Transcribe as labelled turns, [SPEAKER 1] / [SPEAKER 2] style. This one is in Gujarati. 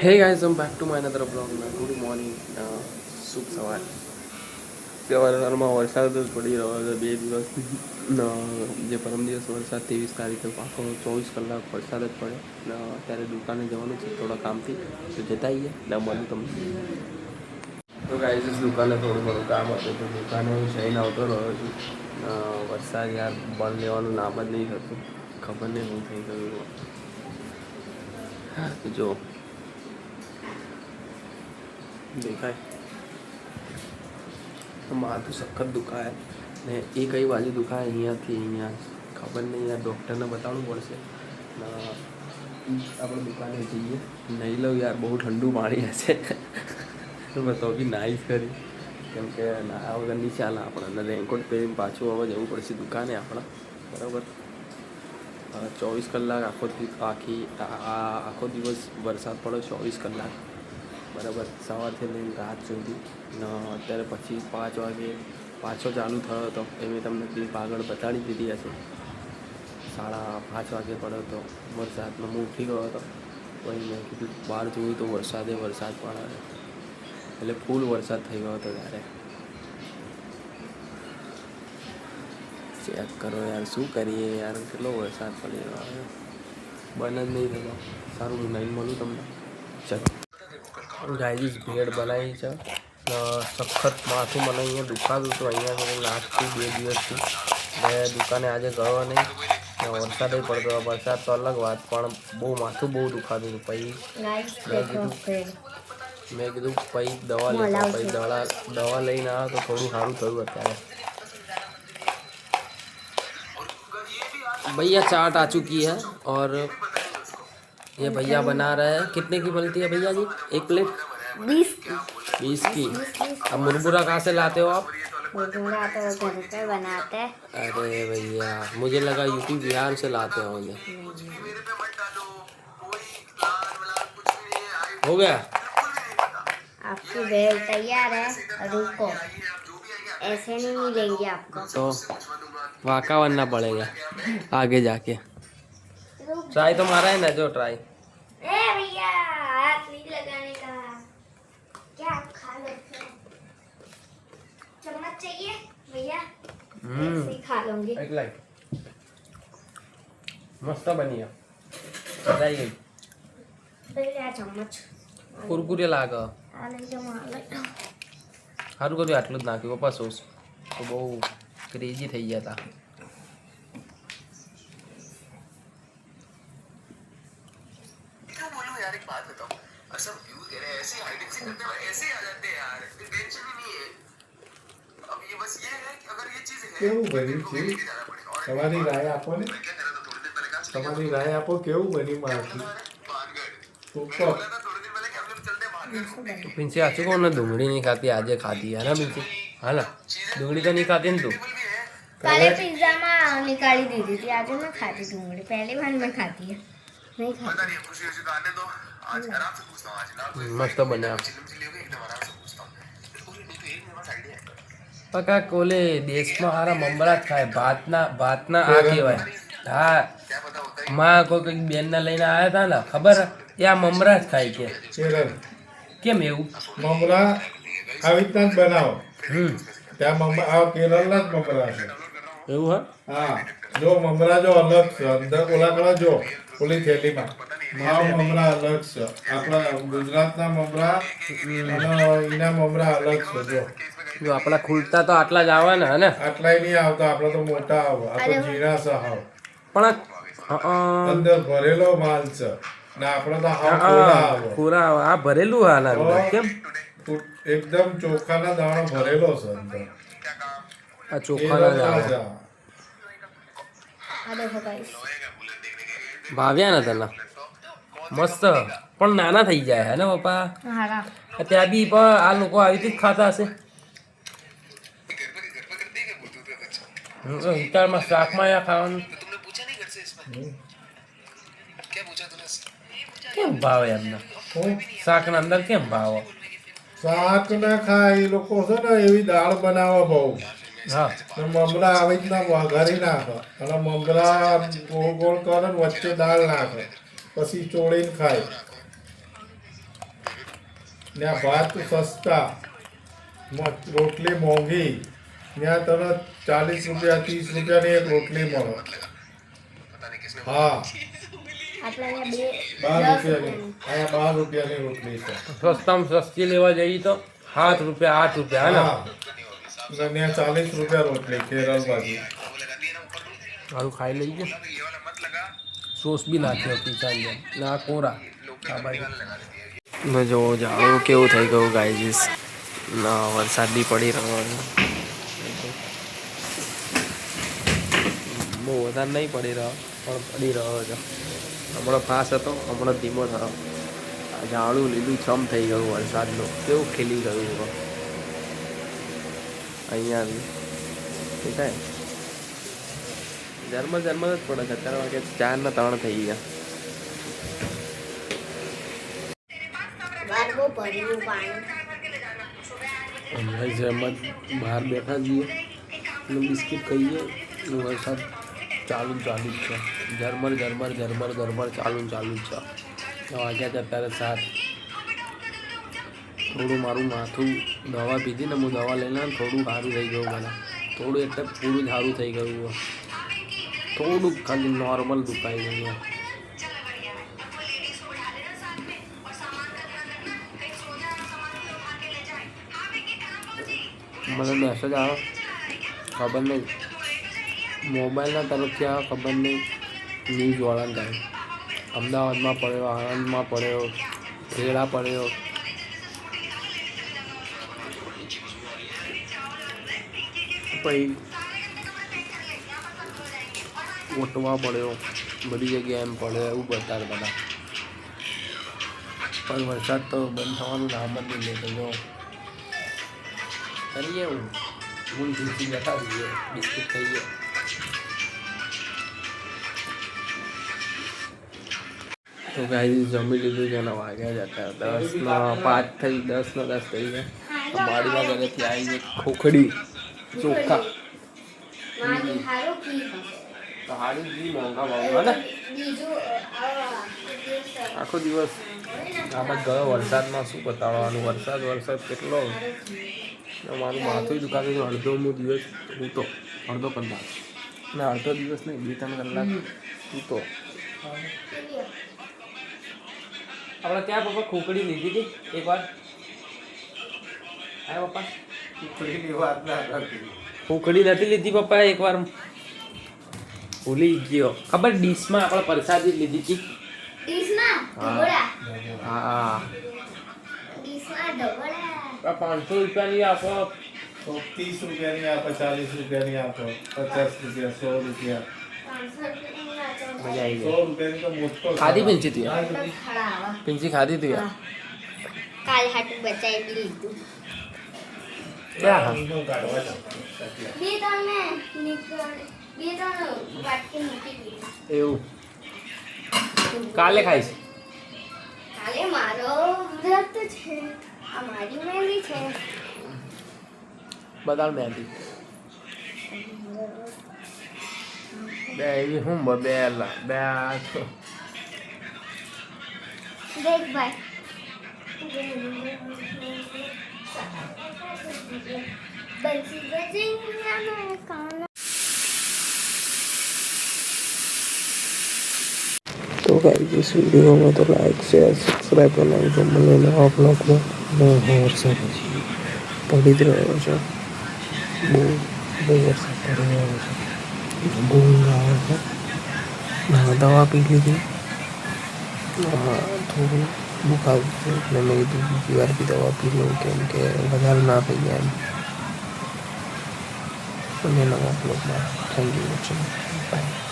[SPEAKER 1] હે guys welcome back to my another blog. Good morning, શુભ સવાર. સવારમાં વરસાદ જ પડી રહ્યો છે 2 દિવસ. જે પરમ દિવસ વરસાદ 23 તારીખે આખો 24 કલાક વરસાદ જ પડે ને. અત્યારે દુકાને જવાનું છે થોડા કામથી, તો જતા આવીએ ને મળું તમને. તો ગાઈઝ દુકાને થોડું ઘણું કામ હતું તો દુકાને હું જઈને આવતો રહ્યો છું. વરસાદ યાર બંધ લેવાનું નામ જ નહીં થતું, ખબર નહીં શું થઈ ગયું. જો દેખાય માથું સખત દુખાય ને એ કઈ બાજુ દુખાય અહીંયાથી અહીંયા ખબર નહીં યાર, ડૉક્ટરને બતાવવું પડશે. આપણે દુકાને જઈએ, નહીં લઉં યાર, બહુ ઠંડુ પાણી હશે તો બી નાઈસ કરી, કેમ કે ના વગર નહીં ચાલે આપણે. રેનકોટ પહેરીને પાછું હવે જવું પડશે દુકાને આપણે, બરાબર. 24 કલાક આખો દિવસ વરસાદ પડ્યો, 24 કલાક, બરાબર. સવારથી લઈને રાત સુધી ને અત્યારે પછી 5 વાગે પાછો ચાલુ થયો હતો. એ મેં તમને ક્લિપ આગળ બતાડી દીધી હશે. 5:30 વાગે પડ્યો હતો વરસાદમાં. હું ઉઠી ગયો હતો, પછી મેં કીધું બહાર જોયું તો વરસાદ પડે, એટલે ફૂલ વરસાદ થઈ ગયો હતો ત્યારે. ચેક કરો યાર, શું કરીએ યાર, કેટલો વરસાદ પડી રહ્યો, બંધ જ નહીં થતો. સારું, હું નહીં મળું તમને. ચલો ગાઈઝ, ભેળ બનાવી છે, સખત માથું મને અહીંયા દુખાતું હતું અહીંયા લાસ્ટથી 2 દિવસથી. મેં દુકાને આજે ગયો નહીં, વરસાદ પડતો. વરસાદ તો અલગ વાત, પણ માથું બહુ દુખાતું હતું. પછી મેં કીધું પછી દવા લેતો, પછી દવા લઈને આવ્યો તો થોડું સારું થયું અત્યારે. भैया चाट आ चुकी है और ये भैया बना रहे हैं. कितने की बनती है भैया जी एक प्लेट? 20 की. अब मुरमुरा कहाँ से लाते हो आप?
[SPEAKER 2] मुरमुरा तो घर पे बनाते हैं.
[SPEAKER 1] अरे भैया, मुझे लगा यूपी बिहार से लाते होंगे. हो गया
[SPEAKER 2] आपकी भेल तैयार है, रुको, ऐसे नहीं मिलेंगे आपको.
[SPEAKER 1] तो वाका बनना पड़ेगा आगे जाके. ट्राई तो मारा है ना, जो ट्राई.
[SPEAKER 2] ए भैया, हाथ नहीं लगाने का. क्या आप खा लेते हो? चम्मच चाहिए भैया? ऐसे ही खा लूंगी.
[SPEAKER 1] एक लाइट मस्त बनी है, बताई गई.
[SPEAKER 2] भैया चम्मच
[SPEAKER 1] कुरकुरे लाग
[SPEAKER 2] आ नहीं तो मार ले.
[SPEAKER 1] સારું કર્યું આટલું જ નાખ્યું. પપ્પા સોસ તો બહુ ક્રેઝી થઈ ગયા હતા.
[SPEAKER 3] કેવું બન્યું છે? તમારી રાય આપો ને, તમારી રાય આપો, કેવું બન્યું મારથી? સુપર.
[SPEAKER 1] પિંચી આચું કહું ને, ડુંગળી નહીં ખાતી, આજે ખાધી है ना પિંચી? હા ना, ડુંગળી तो नहीं खाती ने तू?
[SPEAKER 2] पहले पिज्जा में निकाली दी थी, आज मैं खाती डूंगली. पहली बार मैं खाती है, नहीं खाती.
[SPEAKER 1] મસ્ત બન્યા. પકા કોલે દેશમાં હારા મમરા જ ખાય, ભાતના આ કહેવાય. હા, માં કોઈ બેનને લઈને આવ્યા હતા ને, ખબર એ આ મમરા જ ખાય કે.
[SPEAKER 3] કેરળ
[SPEAKER 1] કેમ એવું?
[SPEAKER 3] મમરા આવી રીતના જ બનાવો. ત્યાં આ કેરળના જ મમરા છે.
[SPEAKER 1] એવું
[SPEAKER 3] હા, જો મમરા જો અલગ છે, અંદર ઓલા કલા જો ઓલી થેલીમાં મમરા અલગ છે. આપણા ગુજરાતના મમરા અને એના મમરા અલગ છે.
[SPEAKER 1] જો આપણા ખુલતા તો આટલા જ આવે ને, હે ને?
[SPEAKER 3] આટલાય નહીં આવતા, આપણા તો મોટા આવે. આ તો ઝીણા છે હાવ,
[SPEAKER 1] પણ
[SPEAKER 3] અંદર ભરેલો માલ છે ને આપણે તો હાવ કોરા આવે.
[SPEAKER 1] પૂરા આ ભરેલું હાલ અંદર. કેમ?
[SPEAKER 3] એકદમ ચોખાના દાણો ભરેલો છે અંદર.
[SPEAKER 1] આ ચોખાના દાણા
[SPEAKER 2] आ देखो गाइस,
[SPEAKER 1] ભાવ્યા ને તને? મસ્ત, પણ નાના થઈ જાય હે ને પપ્પા?
[SPEAKER 2] हरा
[SPEAKER 1] ત્યાં બી પણ આ લોકો આવી રીતે જ ખાતા હશે. વિચારમાં શાકમાં યા ખાવાનું કેમ ભાવે એમને? શાકના અંદર કેમ ભાવે?
[SPEAKER 3] શાક ના ખાય એ લોકો છે ને, એવી દાળ બનાવે બહુ.
[SPEAKER 1] હા,
[SPEAKER 3] મમરા આવી રીતના વઘારી નાખે અને મમરા ગોળ ગોળ કરે ને વચ્ચે દાળ નાખે, પછી ચોળીને ખાય. ત્યાં ભાત સસ્તા, રોટલી મોંઘી. ત્યાં તને 40 રૂપિયા 30 રૂપિયાની એક રોટલી મળે. હા,
[SPEAKER 2] આપણે
[SPEAKER 3] બાર
[SPEAKER 2] અહીંયા 10
[SPEAKER 3] રૂપિયાની. અહીંયા 12 રૂપિયાની રોટલી છે.
[SPEAKER 1] સસ્તામાં સસ્તી લેવા જઈએ તો 7 રૂપિયા 8 રૂપિયા હે
[SPEAKER 3] હા, અને ત્યાં 40 રૂપિયા રોટલી કેરળ બાજુ.
[SPEAKER 1] મારું ખાઈ લઈએ. સોસ બી નાખ્યો પીઝા ના કોરા જો જાણું કેવું થઈ ગયું ગાઈઝ. ના વરસાદ બી પડી રહ્યો છે. બહુ વધારે નહીં પડી રહ્યો પણ પડી રહ્યો છે. હમણાં ફાસ હતો, હમણાં ધીમો થયો. ઝાડું લીલું છમ થઈ ગયું વરસાદનું. કેવું ખીલી ગયું અહીંયા બી દેખાય. ઝરમર ઝરમર જ પડે છે. અત્યારે વાગે 4 ને 3 થઈ ગયા. હમણાં બહાર બેઠા છીએ અને બિસ્કિટ ખાઈએ. વરસાદ ચાલુ જ છે. ઝરમર ઝરમર ઝરમર ઝરમર ચાલુ જ છે. વાગ્યા છે અત્યારે 7. થોડું મારું માથું દવા પીધી ને હું દવા લઈને થોડું સારું થઈ ગયું મને. થોડું એટલે પૂરું જ સારું થઈ ગયું. થોડુંક ખાલી નોર્મલ દુખાઈ ગયું. મને મેસેજ આવે ખબર નહીં, મોબાઈલના તરફથી આવે ખબર નહીં. ન્યૂઝવાળાને થાય અમદાવાદમાં પડ્યો, આણંદમાં પડ્યો, ખેડા પડ્યો. પછી ઓટવા પડ્યો, બધી જગ્યાએ એમ પડ્યો એવું બતાવે બધા. પણ વરસાદ તો બંધ થવાનું નામ જ નહીં લેતો. જો કરીએ હું ભીસી બેઠા રહીએ, બિસ્કિટ ખાઈએ. તો ગાઈસ જમી લીધું છે અને વાગ્યા જતા 10:05 થઈ 10:10 થઈ ગયા. માડીના ઘરેથી આવી ખોખડી ચોખ્ખા હાડી બી મોંઘા ને આખો દિવસ આમાં ગયો વરસાદમાં. શું બતાવવાનું, વરસાદ કેટલો. મારું માથું દુખાતું હતું. અડધો દિવસ સૂતો, અડધો કલાક ના અડધો દિવસ નહીં 2-3 કલાક સૂતો. આપણે ક્યાં પપ્પા ખોખડી લીધી હતી એકવાર? હા પપ્પા ખોખડી નથી લીધી પપ્પા એકવાર? ભૂલી ગયો. ખબર ડીશમાં આપણે પ્રસાદી લીધી હતી. હા 500 રૂપિયાની આપો,
[SPEAKER 3] 30 રૂપિયાની આપો, 40 રૂપિયાની આપો, 50 રૂપિયા, 100 રૂપિયા.
[SPEAKER 1] મજા આવી
[SPEAKER 3] 100 રૂપિયાની તો મોટો
[SPEAKER 1] ખાધી પિંચી તું પિંચી ખાધી તું યાર?
[SPEAKER 2] કાલ હાટું બચાવી લીધું.
[SPEAKER 1] ક્યાં એવું કાલે ખાઈશ.
[SPEAKER 2] કાલે મારો વ્રત છે. આ મારી મહેંદી છે.
[SPEAKER 1] બદામ મહેંદી બે એવી હું બે
[SPEAKER 2] દેખ ભાઈ બંસી બજેંગા કાના.
[SPEAKER 1] तो गाइस इस वीडियो में तो लाइक शेयर सब्सक्राइब करना तो मैंने नवा ब्लॉगમાં વરસાદ પડી જ રહ્યો છે. બહુ વરસાદ પડી રહ્યો છે. બહુ આવે છે. દવા પી લીધી. થોડું દુખાવું છે એટલે મેં કીધું બીજી વાર બી દવા પી લઉં કેમ કે વધારે ના થઈ ગયા એમ. અને નવા બ્લોગમાં થેન્ક યુ વોચિંગ બાય.